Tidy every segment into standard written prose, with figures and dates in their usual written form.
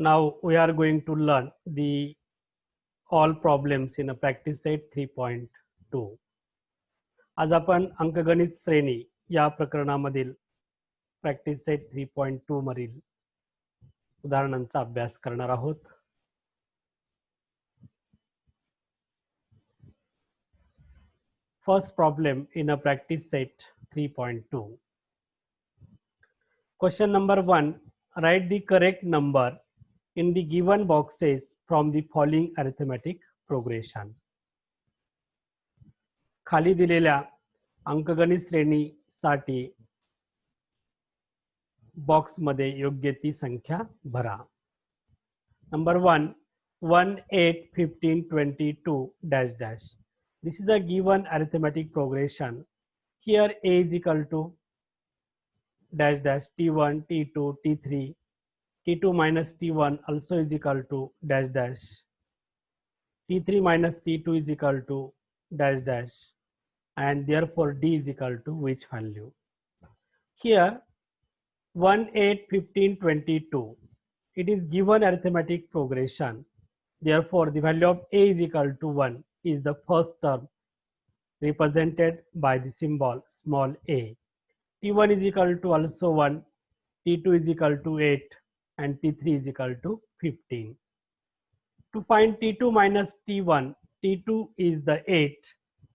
Now we are going to learn the all problems in a practice set 3.2. आज आपण अंकगणित श्रेणी या प्रकरणामधील प्रॅक्टिस सेट 3.2 मधील उदाहरणांचा अभ्यास करणार आहोत. First problem in a practice set 3.2. Question number 1. Write the correct number in the given boxes from the following arithmetic progression. खाली दिलेल्या अंकगणित श्रेणीसाठी बॉक्समध्ये योग्य ती संख्या भरा. Number 1, 1, 8, 15, 22 dash dash. This is a given arithmetic progression. Here A is equal to dash dash T1, T2, T3, T2 minus T1 also is equal to dash dash. T3 minus T2 is equal to dash dash, and therefore D is equal to which value? Here 1, 8, 15, 22. It is given arithmetic progression. Therefore the value of A is equal to 1 is the first term represented by the symbol small a. T1 is equal to also 1, T2 is equal to 8, and T3 is equal to 15. To find T2 minus T1, T2 is the 8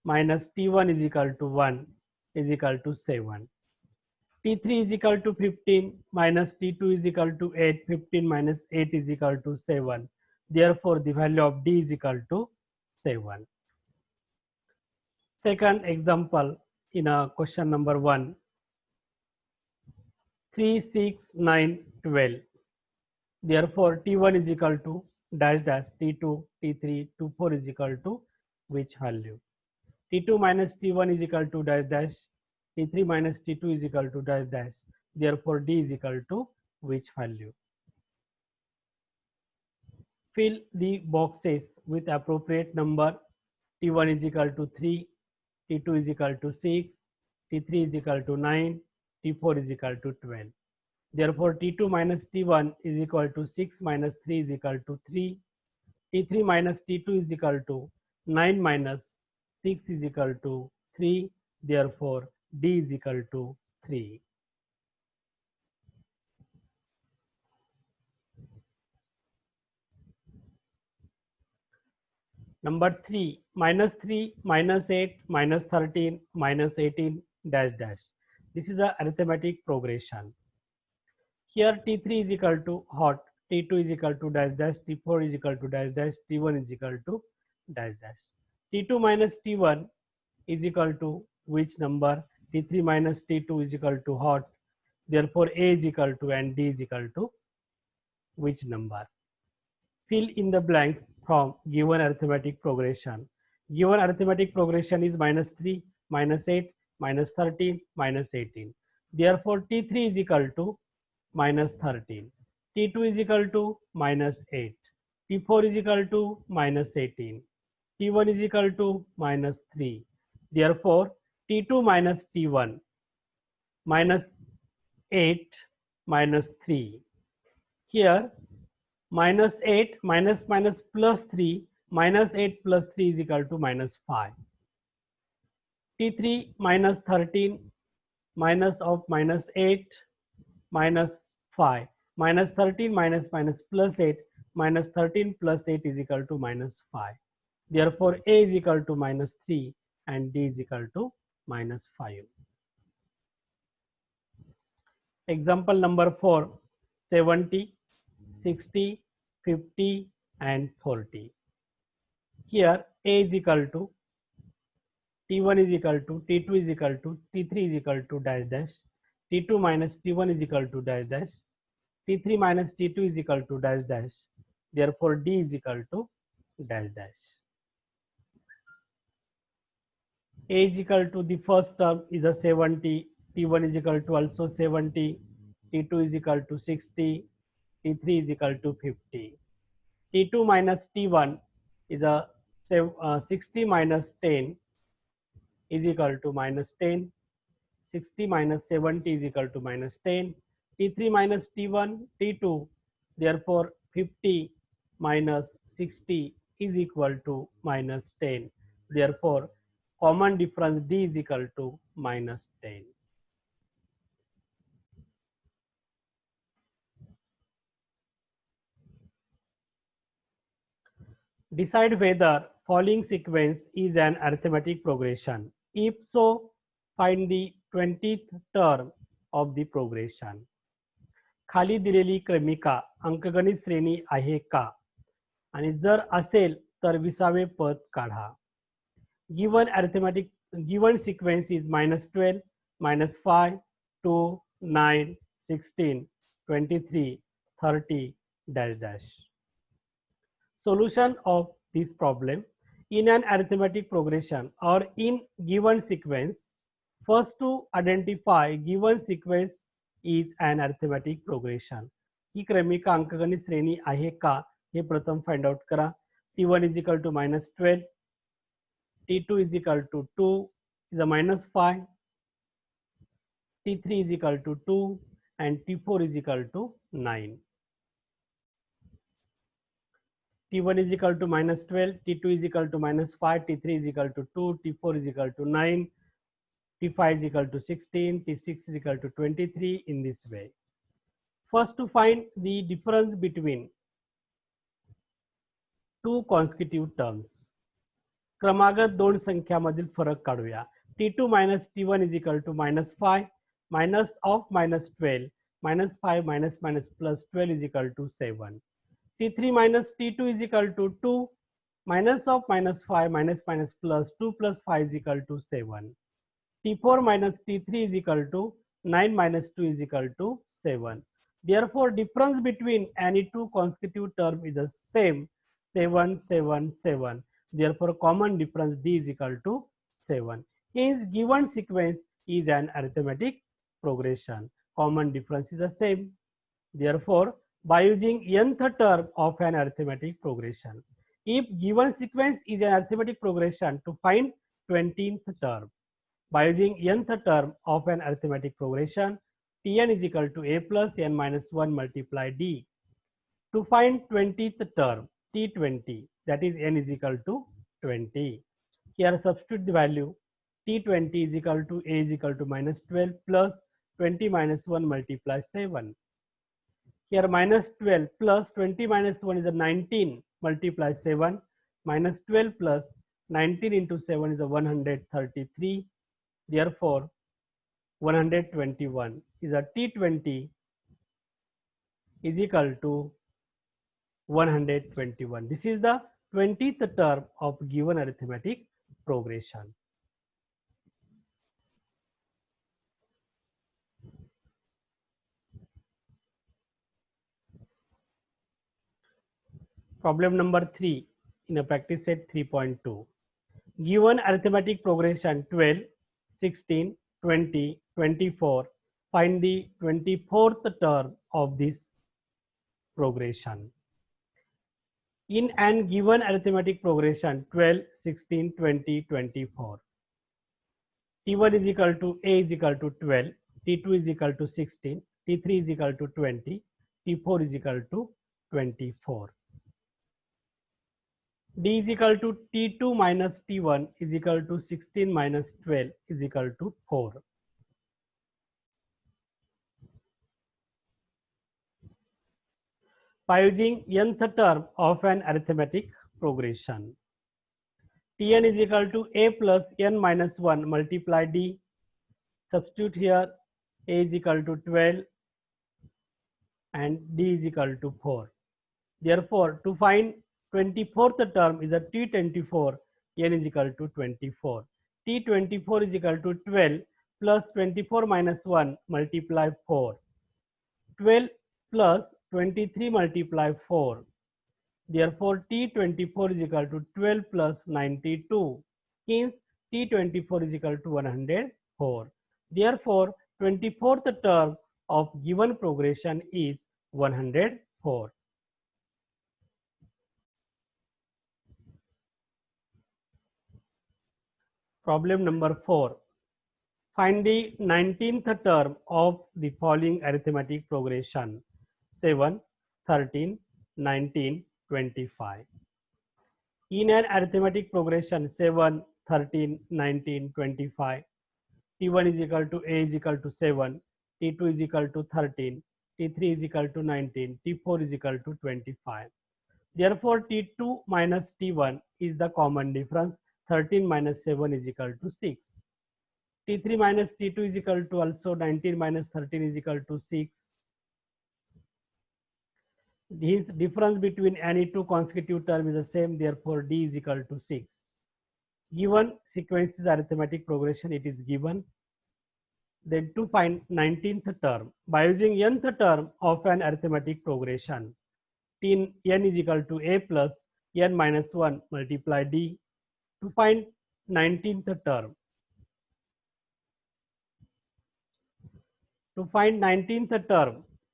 minus T1 is equal to 1 is equal to 7. T3 is equal to 15 minus T2 is equal to 8, 15 minus 8 is equal to 7. Therefore the value of D is equal to 7. Second example in a question number 1. 3, 6, 9, 12. Therefore T1 is equal to dash dash T2, T3, T4 is equal to which value? T2 minus T1 is equal to dash dash, T3 minus T2 is equal to dash dash. Therefore D is equal to which value? Fill the boxes with appropriate number. T1 is equal to 3, T2 is equal to 6, T3 is equal to 9, T4 is equal to 12. Therefore T2 minus T1 is equal to 6 minus 3 is equal to 3. T3 minus T2 is equal to 9 minus 6 is equal to 3. Therefore D is equal to 3. Number 3, minus 3, minus 8, minus 13, minus 18 dash dash. This is a arithmetic progression. Here T3 is equal to hot, T2 is equal to dash dash, T4 is equal to dash dash, T1 is equal to dash dash. T2 minus T1 is equal to which number? T3 minus T2 is equal to hot. Therefore A is equal to and D is equal to which number? Fill in the blanks from given arithmetic progression. Given arithmetic progression is minus 3, minus 8, minus 13, minus 18. Therefore T3 is equal to minus 13. T2 is equal to minus 8. T4 is equal to minus 18. T1 is equal to minus 3. Therefore T2 minus T1 minus 8 minus 3. Here minus 8 minus minus plus 3, minus 8 plus 3 is equal to minus 5. T3 minus 13 minus of minus 8 minus 5. Minus 13 minus minus plus 8 minus 13 plus 8 is equal to minus 5. Therefore A is equal to minus 3 and D is equal to minus 5. Example number 4, 70, 60, 50 and 40. Here A is equal to T1 is equal to T2 is equal to T3 is equal to dash dash, T2 minus T1 is equal to dash dash, T3 minus T2 is equal to dash dash. Therefore D is equal to dash dash. A is equal to the first term is a 70, T1 is equal to also 70, T2 is equal to 60, T3 is equal to 50. T2 minus T1 is a 60 minus 10 is equal to minus 10. 60 minus 70 is equal to minus 10. T3 minus T1, T2. Therefore 50 minus 60 is equal to minus 10. Therefore, common difference D is equal to minus 10. Decide whether following sequence is an arithmetic progression. If so, find the 20th term of the progression. खाली दिलेली क्रमिका अंकगणित श्रेणी आहे का? आणि जर असेल तर 20वे पद काढा. Given arithmetic given sequence is -12, -5, 2, 9, 16, 23, 30 dash dash. Solution of this problem: in an arithmetic progression or in given sequence, first to identify given sequence is an arithmetic progression. ही क्रमिका अंकगणित श्रेणी आहे का हे प्रथम फाइंड आउट करा. T1 is equal to -12, T2 is equal to 2 is a -5, T3 is equal to 2 and T4 is equal to 9. T1 is equal to -12, T2 is equal to -5, T3 is equal to 2, T4 is equal to 9, T5 is equal to 16, T6 is equal to 23 in this way. First, to find the difference between two consecutive terms. क्रमागत दोन संख्यामधील फरक काढूया. T2 minus T1 is equal to -5, minus of -12, -5 minus plus 12 is equal to 7. T3 minus T2 is equal to 2, minus of -5 minus plus 2 plus 5 is equal to 7. T4 minus T3 is equal to 9 minus 2 is equal to 7. Therefore, difference between any two consecutive terms is the same, 7, 7, 7. Therefore, common difference D is equal to 7. Hence, given sequence is an arithmetic progression. Common difference is the same. Therefore, by using nth term of an arithmetic progression, if given sequence is an arithmetic progression, to find 20th term, by using nth term of an arithmetic progression, Tn is equal to a plus n minus 1 multiply d. To find 20th term, T20, that is n is equal to 20. Here substitute the value. T20 is equal to a is equal to -12 plus 20 minus 1 multiply 7. Here -12 plus 20 minus 1 is a 19 multiply 7, minus 12 plus 19 into 7 is a 133. Therefore, 121 is a T20 is equal to 121. This is the 20th term of given arithmetic progression. Problem number 3 in a practice set 3.2. Given arithmetic progression 12, 16, 20, 24, find the 24th term of this progression. In an given arithmetic progression 12, 16, 20, 24, T1 is equal to a is equal to 12, T2 is equal to 16, T3 is equal to 20, T4 is equal to 24. D is equal to T2 minus T1 is equal to 16 minus 12 is equal to 4. By using nth term of an arithmetic progression, Tn is equal to a plus n minus 1 multiply d. Substitute here, a is equal to 12 and d is equal to 4. Therefore, to find 24th term is a T24, n is equal to 24. T24 is equal to 12 plus 24 minus 1 multiply 4. 12 plus 23 multiply 4. Therefore, T24 is equal to 12 plus 92. Hence, T24 is equal to 104. Therefore, 24th term of given progression is 104. Problem number 4. Find the 19th term of the following arithmetic progression: 7, 13, 1925. In an arithmetic progression 7, 13, 19, 25, T1 is equal to A is equal to 7, T2 is equal to 13, T3 is equal to 19, T4 is equal to 25. Therefore, T2 minus T1 is the common difference. 13 minus 7 is equal to 6. T3 minus T2 is equal to also 19 minus 13 is equal to 6. This difference between any two consecutive terms is the same. Therefore, D is equal to 6. Given sequence is arithmetic progression, it is given. Then to find 19th term, by using nth term of an arithmetic progression, n is equal to A plus n minus 1 multiply D. To find 19th term,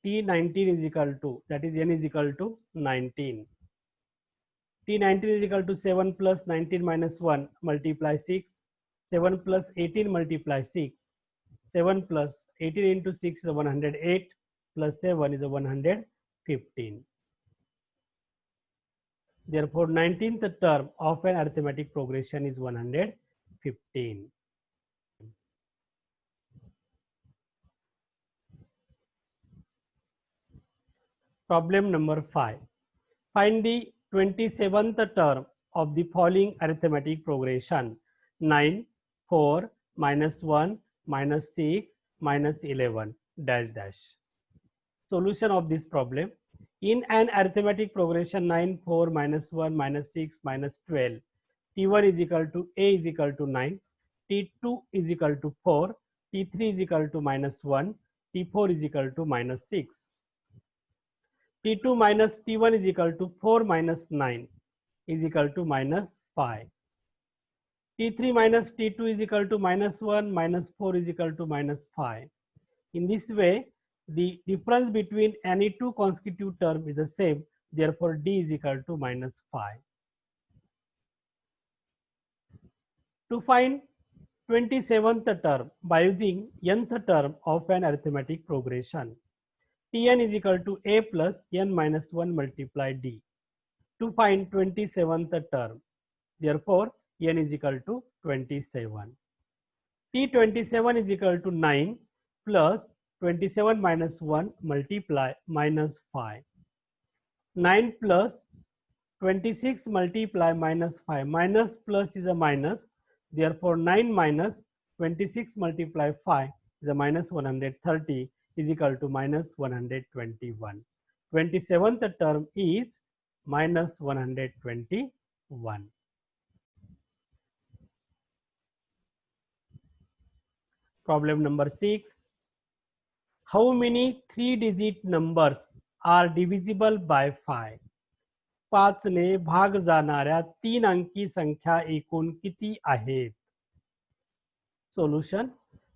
T19 is equal to, that is n is equal to 19. T19 is equal to 7 plus 19 minus 1 multiply 6. 7 plus 18 multiply 6. 7 plus 18 into 6 is 108 plus 7 is 115. Therefore, 19th term of an arithmetic progression is 115. Problem number 5. Find the 27th term of the following arithmetic progression: 9, 4, minus 1, minus 6, minus 11, dash dash. Solution of this problem. In an arithmetic progression 9, 4, minus 1, minus 6, minus 12, T1 is equal to A is equal to 9, T2 is equal to 4, T3 is equal to minus 1, T4 is equal to minus 6. T2 minus T1 is equal to 4 minus 9 is equal to minus 5. T3 minus T2 is equal to minus 1 minus 4 is equal to minus 5. In this way, the difference between any two consecutive terms is the same. Therefore, D is equal to minus 5. To find 27th term by using nth term of an arithmetic progression, Tn is equal to A plus n minus 1 multiply D. To find 27th term, therefore, n is equal to 27. T27 is equal to 9 plus 27 minus 1 multiply minus 5. 9 plus 26 multiply minus 5. Minus plus is a minus. Therefore, 9 minus 26 multiply 5 is a minus 130 is equal to minus 121. 27th term is minus 121. Problem number 6. How many 3-digit numbers are divisible by 5? 5 ने भाग जाणाऱ्या 3 अंकी संख्या एकूण किती आहेत? Solution.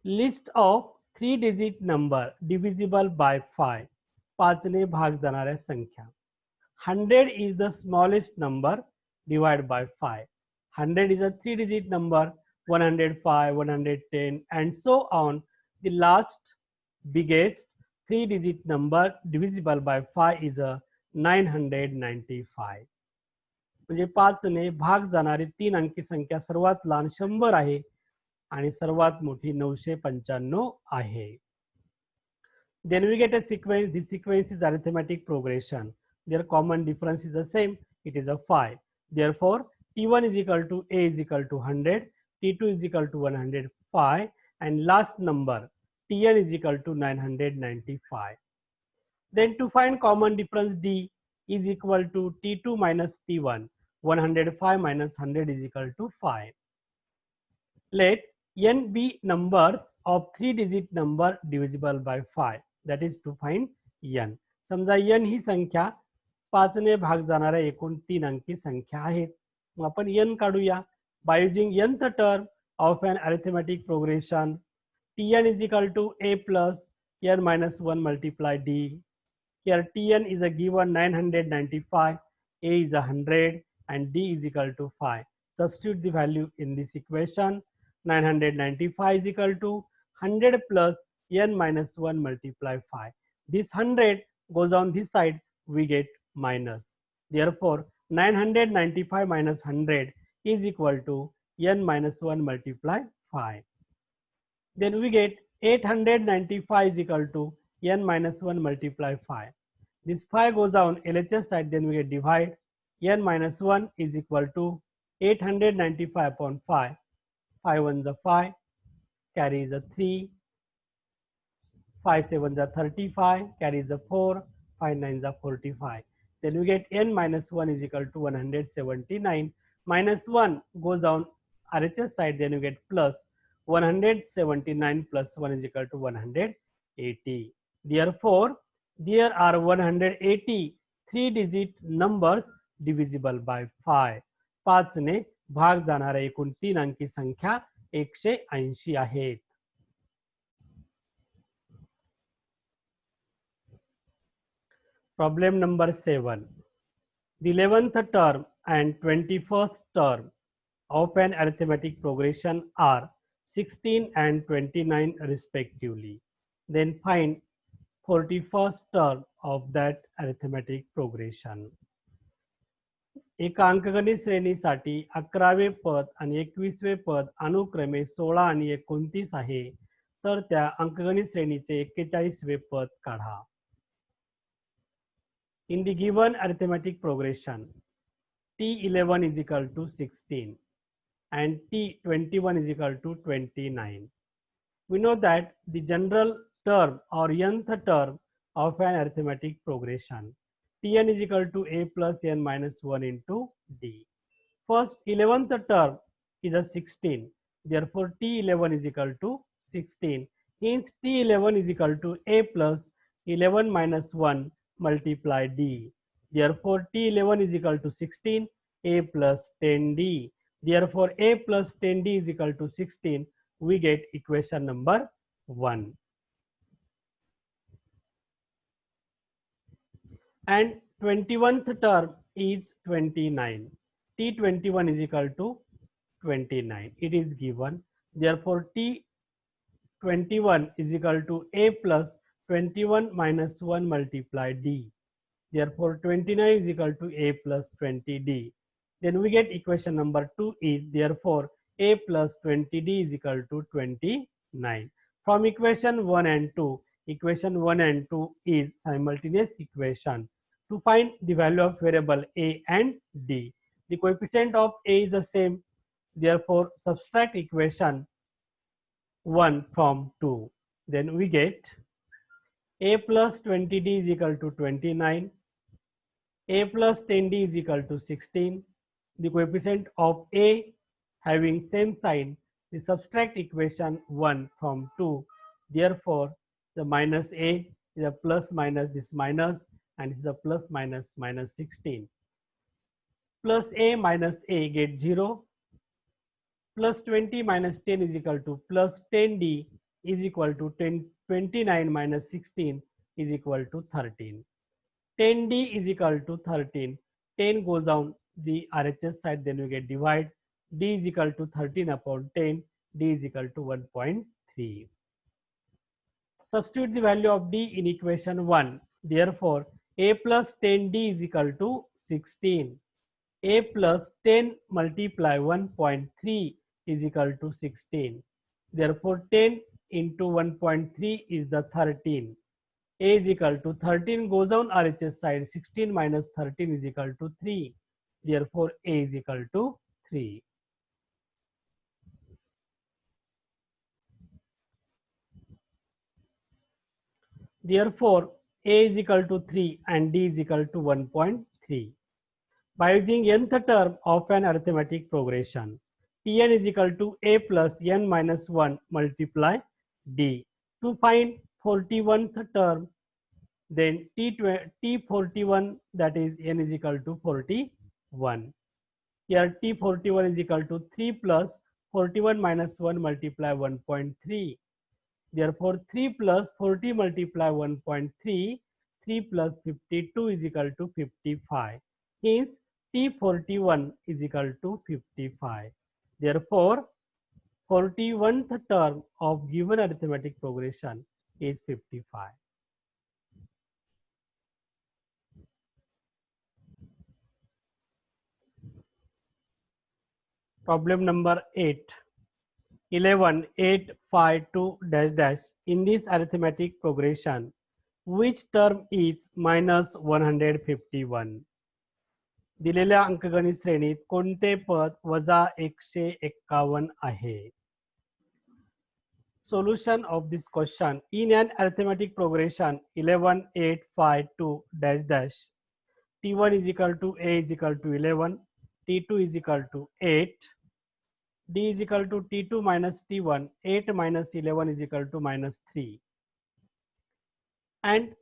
List of 3-digit number divisible by 5. 5 ने भाग जाणाऱ्या संख्या. 100 is the smallest number divided by 5. 100 is a 3-digit number. 105, 110, and so on. The last biggest 3-digit number divisible by 5 is a 995. म्हणजे 5 ने भाग जाणारी 3 अंकी संख्या सर्वात लहान 100 आहे आणि सर्वात मोठी 995 आहे. Then we get a sequence. This sequence is arithmetic progression. Their common difference is the same. It is a 5. Therefore, T1 is equal to A is equal to 100, T2 is equal to 105, and last number Tn is equal to 995. Then to find common difference, D is equal to T2 minus T1. 105 minus 100 is equal to 5. Let n be numbers of 3-digit number divisible by 5. That is to find n. समजा n ही संख्या 5 ने भाग जाणाऱ्या एकूण 3 अंकी संख्या आहेत. मग आपण n काढूया. By using nth term of an arithmetic progression, Tn is equal to A plus n minus 1 multiply D. Here Tn is a given 995, A is 100, and D is equal to 5. Substitute the value in this equation. 995 is equal to 100 plus n minus 1 multiply 5. This 100 goes on this side, we get minus. Therefore, 995 minus 100 is equal to n minus 1 multiply 5. Then we get 895 is equal to n minus 1 multiply 5. This 5 goes down LHS side, then we get divide. N minus 1 is equal to 895 upon 5. 5 ones are 5, carries a 3, 5 sevens are 35, carries a 4, 5 nines are 45. Then we get n minus 1 is equal to 179. Minus 1 goes down RHS side, then you get plus 179 plus 1 is equal to 180. Therefore, there are 180 3-digit numbers divisible by 5. 5 ने भाग जाणाऱ्या एकूण 3 अंकी संख्या 180 आहेत. Problem number 7. The 11th term and 21st term of an arithmetic progression are 16 and 29 respectively. Then find 41st term of that arithmetic progression. एका अंकगणित श्रेणीसाठी 11वे पद आणि 21वे पद अनुक्रमे 16 आणि 29 आहे, तर त्या अंकगणित श्रेणीचे 41वे पद काढा. In the given arithmetic progression, T11 is equal to 16 and T21 is equal to 29. We know that the general term or nth term of an arithmetic progression, Tn is equal to a plus n minus 1 into d. First 11th term is a 16. Therefore, T11 is equal to 16. Hence, T11 is equal to a plus 11 minus 1 multiply d. Therefore, T11 is equal to 16, a plus 10d. Therefore, a plus 10d is equal to 16. We get equation number 1. And 21th term is 29. T21 is equal to 29. It is given. Therefore, T21 is equal to a plus 21 minus 1 multiply d. Therefore, 29 is equal to a plus 20d. Then we get equation number 2 is therefore a plus 20d is equal to 29. From equation 1 and 2, equation 1 and 2 is simultaneous equation. To find the value of variable a and d, the coefficient of a is the same. Therefore, subtract equation 1 from 2. Then we get a plus 20d is equal to 29. A plus 10d is equal to 16. The coefficient of a having same sign, we subtract equation 1 from 2. Therefore, the minus a is a plus minus this minus, and this is a plus minus minus 16. Plus a minus a get 0. Plus 20 minus 10 is equal to plus 10d is equal to 29 minus 16 is equal to 13. 10d is equal to 13. 10 goes down the RHS side, then we get divide. D is equal to 13 upon 10. D is equal to 1.3. Substitute the value of d in equation 1. Therefore, a plus 10d is equal to 16. A plus 10 multiply 1.3 is equal to 16. Therefore, 10 into 1.3 is the 13. A is equal to 13 goes down RHS side. 16 minus 13 is equal to 3. Therefore, A is equal to 3. Therefore, A is equal to 3 and D is equal to 1.3. By using nth term of an arithmetic progression, Tn is equal to a plus n minus 1 multiply d. To find 41th term, then T41, that is n is equal to 41. Here T41 is equal to 3 plus 41 minus 1 multiply 1.3. Therefore, 3 plus 40 multiply 1.3, 3 plus 52 is equal to 55. Hence, T41 is equal to 55. Therefore, 41th term of given arithmetic progression is 55. Problem number 8. 11, 8, 5, 2, dash dash. In this arithmetic progression, which term is minus 151? दिलेल्या अंकगणित श्रेणीत कोणते पद वजा 151 आहे? Solution of this question: in an arithmetic progression 11, 8, 5, 2, dash dash, t1 is equal to a is equal to 11, t2 is equal to 8, d is equal to t2 minus t1, 8 minus 11 is equal to minus 3, and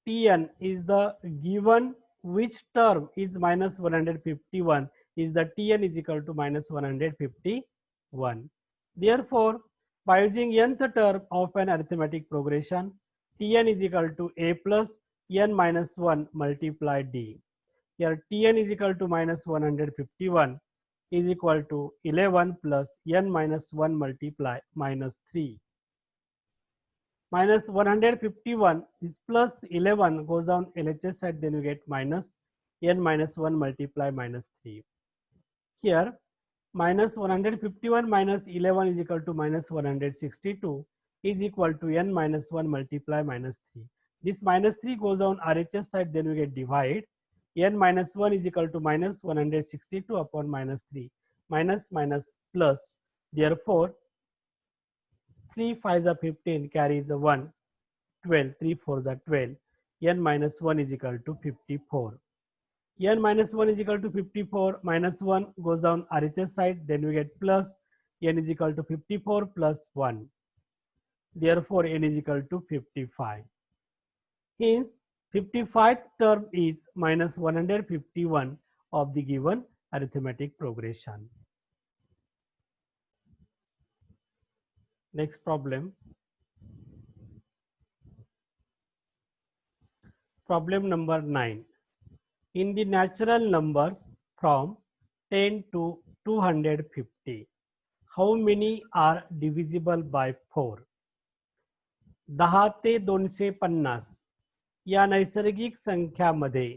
tn is the given which term is minus 151 is the tn is equal to minus 151. Therefore, by using nth term of an arithmetic progression, tn is equal to a plus n minus 1 multiply d. Here tn is equal to minus 151 is equal to 11 plus n minus 1 multiply minus 3. Minus 151 is plus 11 goes down LHS side, then you get minus n minus 1 multiply minus 3. Here minus 151 minus 11 is equal to minus 162 is equal to n minus 1 multiply minus 3. This minus 3 goes down RHS side, then we get divide. N minus 1 is equal to minus 162 upon minus 3. Minus minus plus. Therefore, 3 5s are 15, carries a 1, 12, 3 4s are 12. N minus 1 is equal to 54. N minus 1 is equal to 54, minus 1 goes down RHS side, then we get plus n is equal to 54 plus 1. Therefore, n is equal to 55. Hence, 55th term is minus 151 of the given arithmetic progression. Next problem. Problem number 9. In the natural numbers from 10 to 250, how many are divisible by 4? 10 ते 250 या नैसर्गिक संख्यामध्ये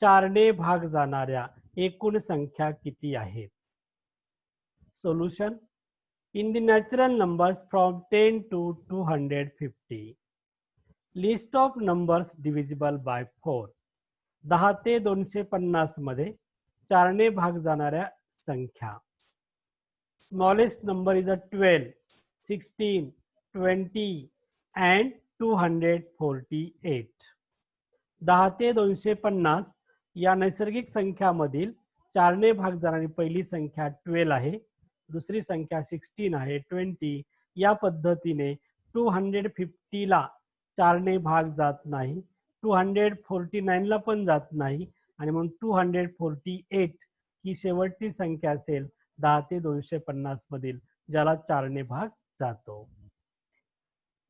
4 ने भाग जाणाऱ्या एकूण संख्या किती आहेत? Solution: in the natural numbers from 10 to 250, list of numbers divisible by 4. 10 ते 250 मध्ये 4 ने भाग जाणाऱ्या संख्या. Smallest number is a 12, 16, 20 and 248. 10 ते 250 या नैसर्गिक संख्यामधील 4 ने भाग जाणारी पहिली संख्या 12 आहे, दुसरी संख्या 16 आहे, 20. या पद्धतीने 250 ला 4 ने भाग जात नाही, 249 ला पण जात नाही, आणि म्हणून 248 ही शेवटची संख्या असेल 10 ते 250 मधील, ज्याला 4 ने भाग जातो.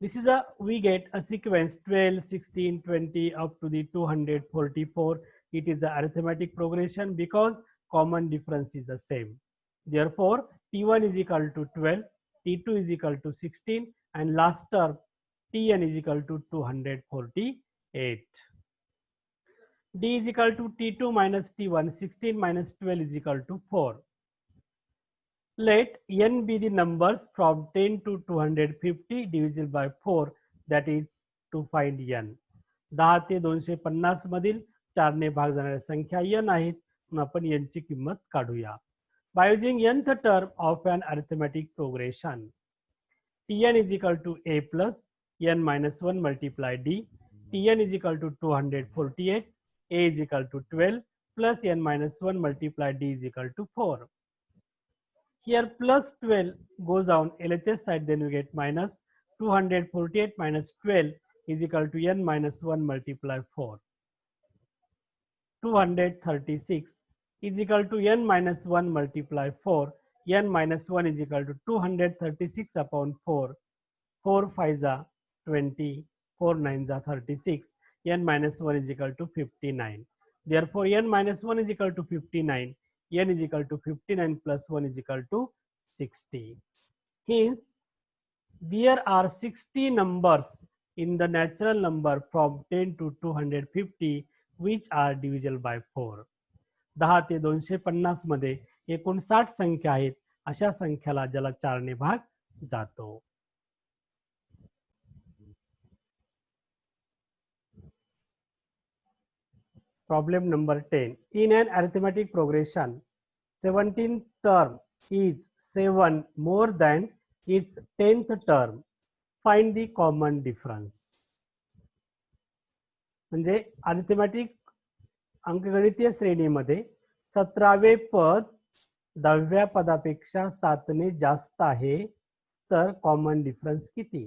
This is we get a sequence 12, 16, 20 up to the 244. It is an arithmetic progression because common difference is the same. Therefore, T1 is equal to 12, T2 is equal to 16, and last term Tn is equal to 248. D is equal to T2 minus T1, 16 minus 12 is equal to 4. Let n be the numbers from 10 to 250 divisible by 4, that is to find n. 10 ते 250 मधील 4 ने भाग जाणाऱ्या संख्या n आहेत, म्हणून आपण n ची किंमत काढूया. By using nth term of an arithmetic progression, Tn is equal to a plus n minus 1 multiply d. Tn is equal to 248, a is equal to 12 plus n minus 1 multiply d is equal to 4. Here plus 12 goes down LHS side, then we get minus 248 minus 12 is equal to n minus 1 multiply 4. 236 is equal to n minus 1 multiply 4. N minus 1 is equal to 236 upon 4. 4 5s are 20, 4 9s are 36. N minus 1 is equal to 59. Therefore, n minus 1 is equal to 59. N is equal to 59 plus 1 is equal to 60. Hence, there are 60 numbers in the natural number from 10 to 250 which are divisible by 4. 10 ते 250 मध्ये 59 संख्या आहेत अशा संख्याला ज्याला 4 ने भाग जातो. Problem number 10. In an arithmetic progression, 17th term is 7 more than its 10th term. Find the common difference. म्हणजे अरिथमेटिक अंकगणितीय श्रेणीमध्ये 17वे पद 10व्या पदापेक्षा 7 ने जास्त आहे तर कॉमन डिफरन्स किती?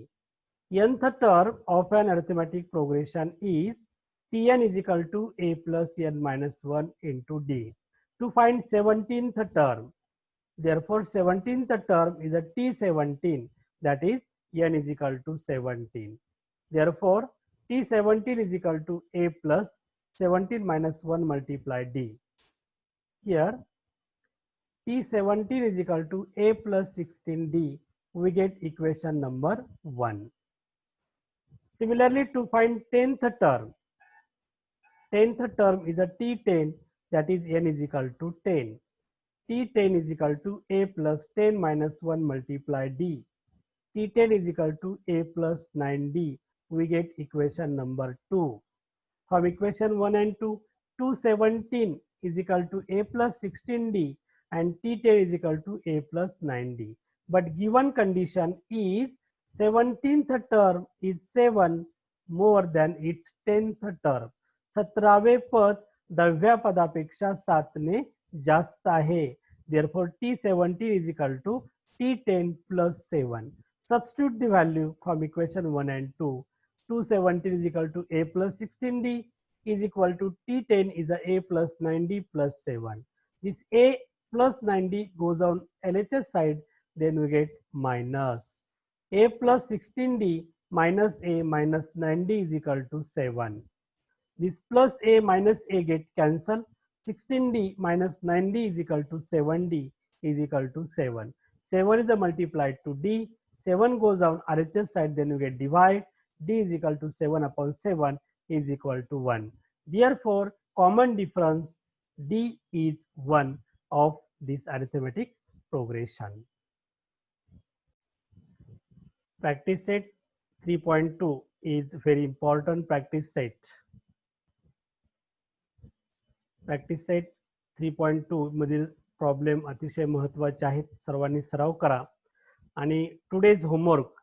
nth term of an arithmetic progression is Tn is equal to a plus n minus 1 into d. To find 17th term, therefore 17th term is a T17, that is n is equal to 17. Therefore T17 is equal to a plus 17 minus 1 multiply d. Here T17 is equal to a plus 16d. We get equation number 1. Similarly, to find 10th term is a T10, that is n is equal to 10. T10 is equal to a plus 10 minus 1 multiply d. T10 is equal to a plus 9d. We get equation number 2. From equation 1 and 2, 217 is equal to a plus 16d and T10 is equal to a plus 9d. But given condition is 17th term is 7 more than its 10th term. 17वे पद 10व्या पदापेक्षा 7 ने जास्त आहे. Therefore T17 is equal to T10 plus 7. Substitute the value from equation 1 and 2. 217 is equal to a plus 16d is equal to T10 is a plus 9d plus 7. This a plus 9d goes on LHS side, then we get minus. A plus 16d minus a minus 9d is equal to 7. This plus a minus a get cancelled. 16d minus 9d is equal to 7d is equal to 7. 7 is multiplied to d. 7 goes down RHS side, then you get divide. D is equal to 7 upon 7 is equal to 1. Therefore, common difference D is 1 of this arithmetic progression. Practice set 3.2 is very important practice set. Practice set 3.2 मधील problem अतिशय महत्त्वाचे आहेत. सर्वांनी सराव करा. आणि today's homework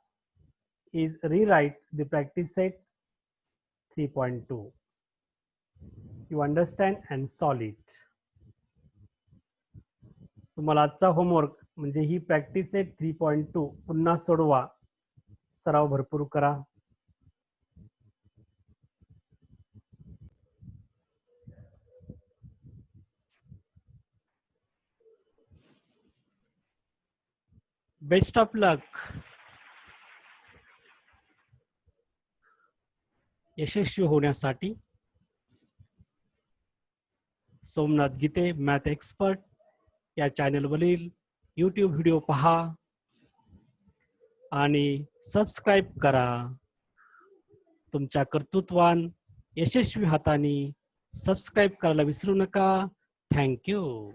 is rewrite the practice set 3.2. You understand and solve it. तुम्हाला आजचा होमवर्क म्हणजे ही प्रॅक्टिस सेट 3.2 पुन्हा सोडवा, सराव भरपूर करा. Best of luck. यशस्वी होण्यासाठी सोमनाथ गीते मॅथ एक्सपर्ट या चॅनलवरील यूट्यूब व्हिडिओ पहा आणि सबस्क्राईब करा. तुमच्या कर्तृत्वान यशस्वी हाताने सबस्क्राईब करायला विसरू नका. थँक्यू.